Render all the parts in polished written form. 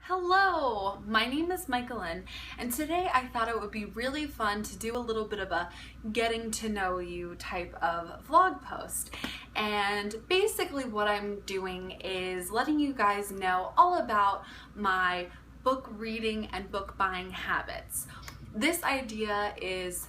Hello, my name is Michaelin, and today I thought it would be really fun to do a little bit of a getting to know you type of vlog post. And basically what I'm doing is letting you guys know all about my book reading and book buying habits. This idea is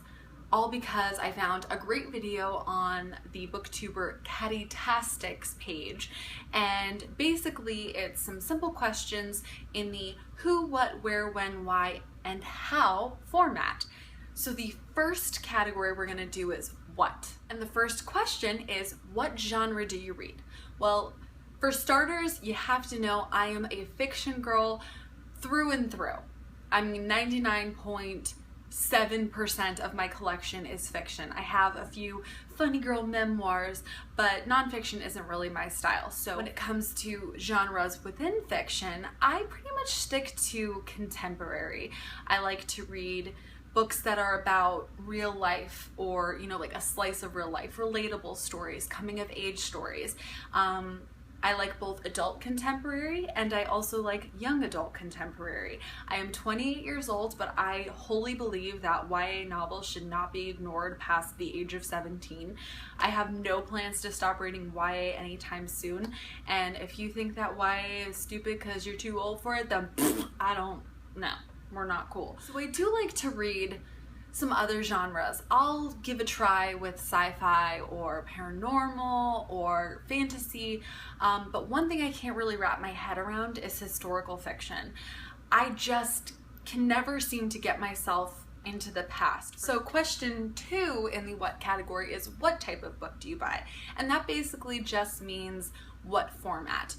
all because I found a great video on the booktuber Catty-tastic's page, and basically it's some simple questions in the who, what, where, when, why, and how format. So the first category we're gonna do is what. And the first question is, what genre do you read? Well, for starters, you have to know I am a fiction girl through and through. I mean, 99.7% of my collection is fiction. I have a few funny girl memoirs, but nonfiction isn't really my style. So when it comes to genres within fiction, I pretty much stick to contemporary. I like to read books that are about real life, or like a slice of real life, relatable stories, coming of age stories. I like both adult contemporary and I also like young adult contemporary. I am 28 years old, but I wholly believe that YA novels should not be ignored past the age of 17. I have no plans to stop reading YA anytime soon, and if you think that YA is stupid because you're too old for it, then I don't know. We're not cool. So I do like to read some other genres. I'll give a try with sci-fi or paranormal or fantasy, but one thing I can't really wrap my head around is historical fiction. I just can never seem to get myself into the past. So question 2 in the what category is, what type of book do you buy? And that basically just means what format.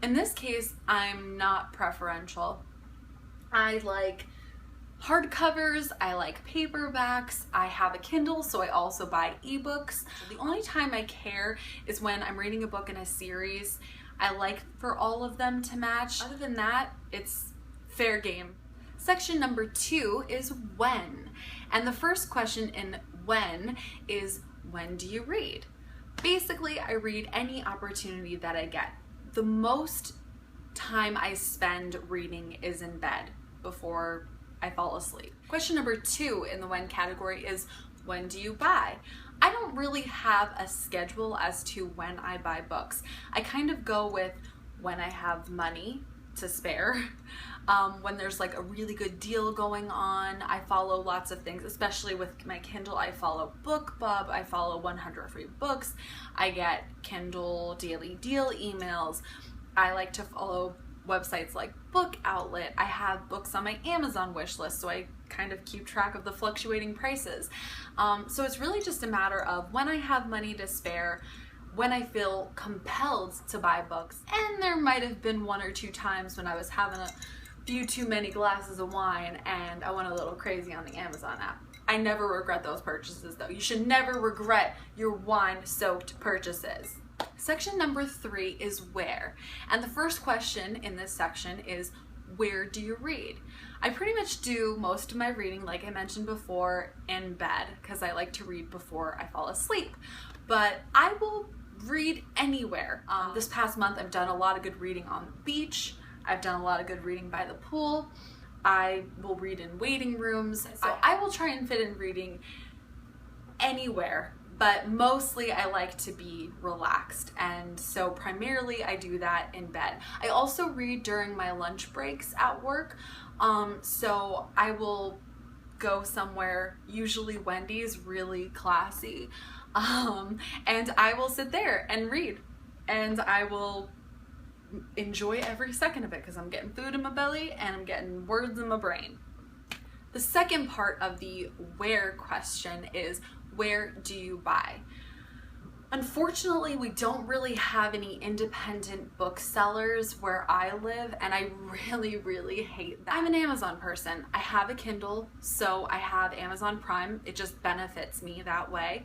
In this case, I'm not preferential. I like hardcovers, I like paperbacks, I have a Kindle, so I also buy ebooks. The only time I care is when I'm reading a book in a series. I like for all of them to match. Other than that, it's fair game. Section number 2 is when. And the first question in when is, when do you read? Basically, I read any opportunity that I get. The most time I spend reading is in bed before I fall asleep. Question number 2 in the when category is, when do you buy? I don't really have a schedule as to when I buy books. I kind of go with when I have money to spare. When there's like a really good deal going on. I follow lots of things, especially with my Kindle. I follow BookBub, I follow 100 Free Books, I get Kindle Daily Deal emails. I like to follow websites like Book Outlet. I have books on my Amazon wish list, so I kind of keep track of the fluctuating prices. So it's really just a matter of when I have money to spare, when I feel compelled to buy books. And there might have been 1 or 2 times when I was having a few too many glasses of wine and I went a little crazy on the Amazon app. I never regret those purchases though. You should never regret your wine-soaked purchases. Section number 3 is where. And the first question in this section is, where do you read? I pretty much do most of my reading, like I mentioned before, in bed, because I like to read before I fall asleep. But I will read anywhere. This past month I've done a lot of good reading on the beach. I've done a lot of good reading by the pool. I will read in waiting rooms. So I will try and fit in reading anywhere. But mostly I like to be relaxed, and so primarily I do that in bed. I also read during my lunch breaks at work, so I will go somewhere, usually Wendy's, really classy, and I will sit there and read, and I will enjoy every second of it because I'm getting food in my belly and I'm getting words in my brain. The second part of the where question is, where do you buy? Unfortunately, we don't really have any independent booksellers where I live, and I really hate that. I'm an Amazon person. I have a Kindle, so I have Amazon Prime. It just benefits me that way.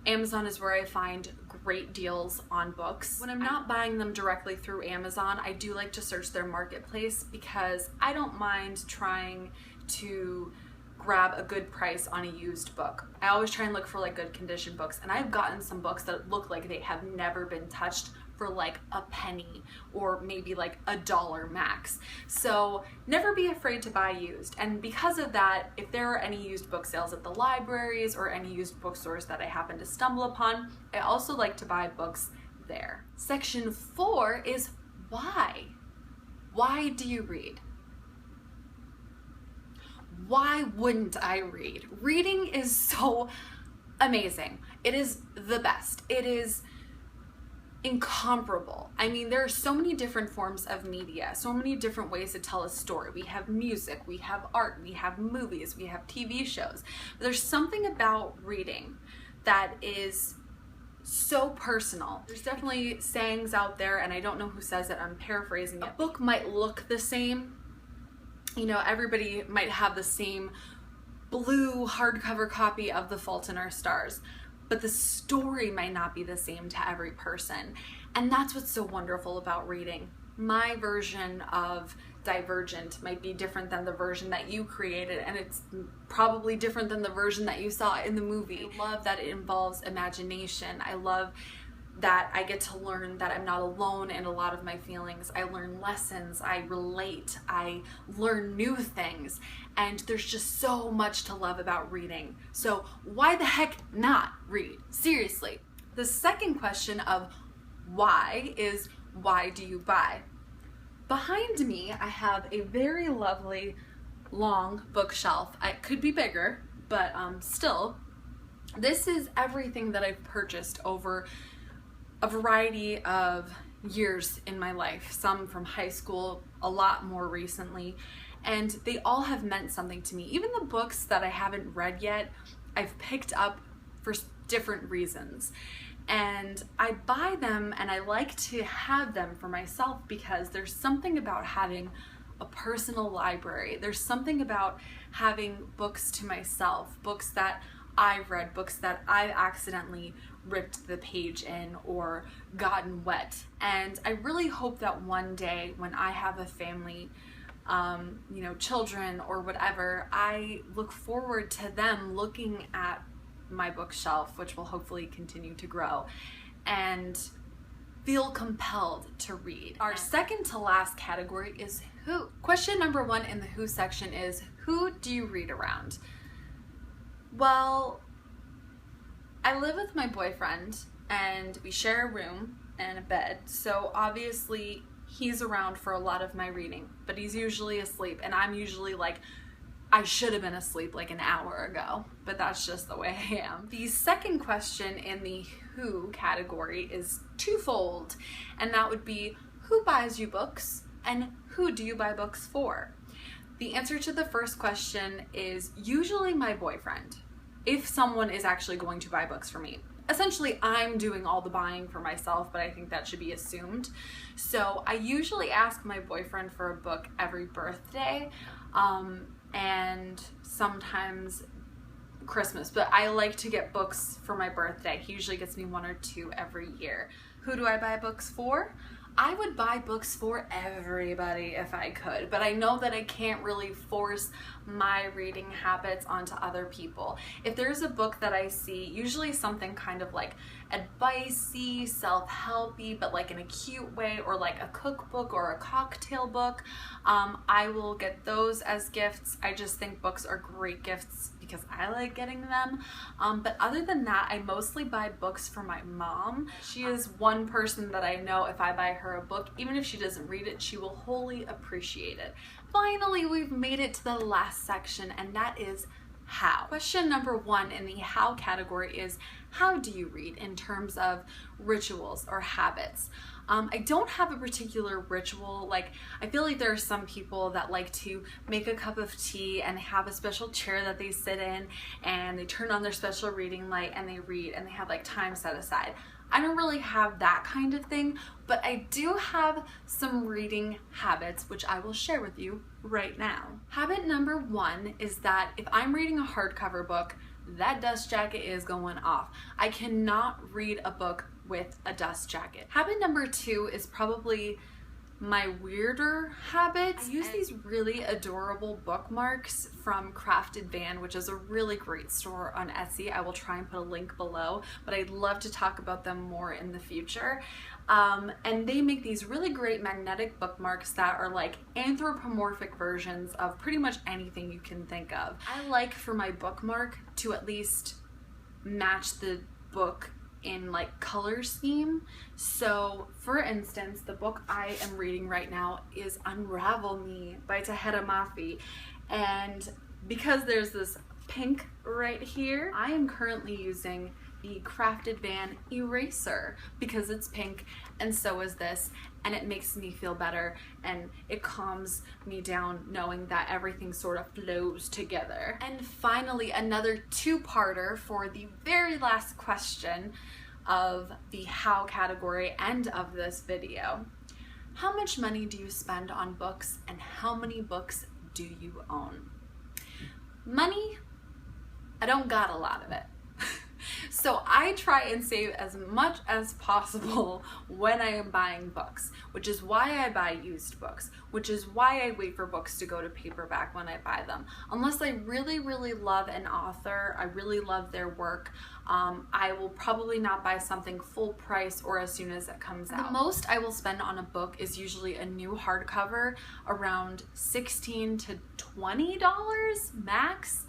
Amazon is where I find great deals on books. When I'm not buying them directly through Amazon, I do like to search their marketplace because I don't mind trying to grab a good price on a used book. I always try and look for like good condition books, and I've gotten some books that look like they have never been touched for like a penny or maybe like $1 max. So never be afraid to buy used. And because of that, if there are any used book sales at the libraries or any used bookstores that I happen to stumble upon, I also like to buy books there. Section 4 is why. Why do you read? Why wouldn't I read? Reading is so amazing. It is the best. It is incomparable. I mean, there are so many different forms of media, so many different ways to tell a story. We have music, we have art, we have movies, we have TV shows. There's something about reading that is so personal. There's definitely sayings out there, and I don't know who says it, I'm paraphrasing it. A book might look the same. You know, everybody might have the same blue hardcover copy of The Fault in Our Stars, but the story might not be the same to every person. And that's what's so wonderful about reading. My version of Divergent might be different than the version that you created, and it's probably different than the version that you saw in the movie. I love that it involves imagination. I love that I get to learn that I'm not alone in a lot of my feelings. I learn lessons, I relate, I learn new things, and there's just so much to love about reading. So why the heck not read? Seriously. The second question of why is, why do you buy? Behind me, I have a very lovely long bookshelf. It could be bigger, but still, this is everything that I've purchased over a variety of years in my life, some from high school, a lot more recently, and they all have meant something to me. Even the books that I haven't read yet, I've picked up for different reasons. And I buy them and I like to have them for myself because there's something about having a personal library. There's something about having books to myself, books that I've read, books that I've accidentally ripped the page in or gotten wet. And I really hope that one day when I have a family, you know, children or whatever, I look forward to them looking at my bookshelf, which will hopefully continue to grow, and feel compelled to read. Our second to last category is who. Question number 1 in the who section is, who do you read around? Well, I live with my boyfriend and we share a room and a bed, so obviously he's around for a lot of my reading, but he's usually asleep, and I'm usually like, I should have been asleep like an hour ago, but that's just the way I am. The second question in the who category is twofold, and that would be, who buys you books and who do you buy books for? The answer to the first question is usually my boyfriend, if someone is actually going to buy books for me. Essentially, I'm doing all the buying for myself, but I think that should be assumed. So I usually ask my boyfriend for a book every birthday, and sometimes Christmas, but I like to get books for my birthday. He usually gets me 1 or 2 every year. Who do I buy books for? I would buy books for everybody if I could, but I know that I can't really force my reading habits onto other people. If there's a book that I see, usually something kind of like advicey, self-helpy, but like in a cute way, or like a cookbook or a cocktail book, I will get those as gifts. I just think books are great gifts because I like getting them. But other than that, I mostly buy books for my mom. She is one person that I know if I buy her a book, even if she doesn't read it, she will wholly appreciate it. Finally, we've made it to the last section, and that is how. Question number 1 in the how category is, how do you read in terms of rituals or habits? I don't have a particular ritual. Like, I feel like there are some people that like to make a cup of tea and have a special chair that they sit in, and they turn on their special reading light and they read, and they have like time set aside. I don't really have that kind of thing, but I do have some reading habits, which I will share with you right now. Habit number 1 is that if I'm reading a hardcover book, that dust jacket is going off. I cannot read a book with a dust jacket. Habit number 2 is probably my weirder habits. I use these really adorable bookmarks from Crafted Van, which is a really great store on Etsy. I will try and put a link below, but I'd love to talk about them more in the future. And they make these really great magnetic bookmarks that are like anthropomorphic versions of pretty much anything you can think of. I like for my bookmark to at least match the book in like color scheme. So for instance, the book I am reading right now is Unravel Me by Tahira Mafi, and because there's this pink right here, I am currently using the Crafted Van eraser because it's pink and so is this, and it makes me feel better and it calms me down knowing that everything sort of flows together. And finally, another two-parter for the very last question of the how category and of this video. How much money do you spend on books and how many books do you own? Money, I don't got a lot of it. So I try and save as much as possible when I am buying books, which is why I buy used books, which is why I wait for books to go to paperback when I buy them. Unless I really, really love an author, I really love their work, I will probably not buy something full price or as soon as it comes out. The most I will spend on a book is usually a new hardcover, around $16 to $20 max.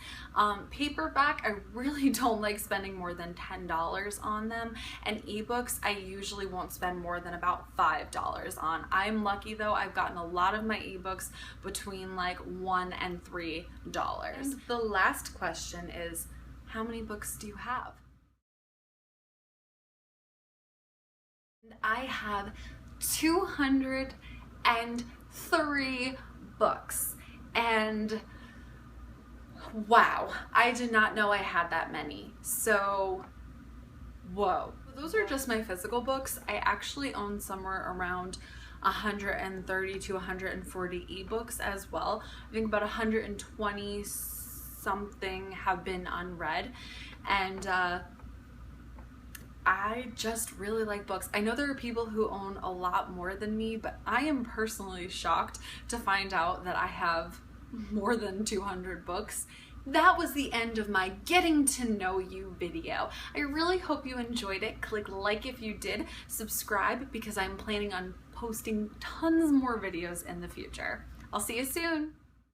Paperback, I really don't like spending more than $10 on them, and ebooks I usually won't spend more than about $5 on. I'm lucky though, I've gotten a lot of my ebooks between like $1 and $3. And the last question is, how many books do you have? I have 203 books, and wow, I did not know I had that many. So, whoa. Those are just my physical books. I actually own somewhere around 130 to 140 ebooks as well. I think about 120 something have been unread, and I just really like books. I know there are people who own a lot more than me, but I am personally shocked to find out that I have more than 200 books. That was the end of my getting to know you video. I really hope you enjoyed it. Click like if you did, subscribe because I'm planning on posting tons more videos in the future. I'll see you soon.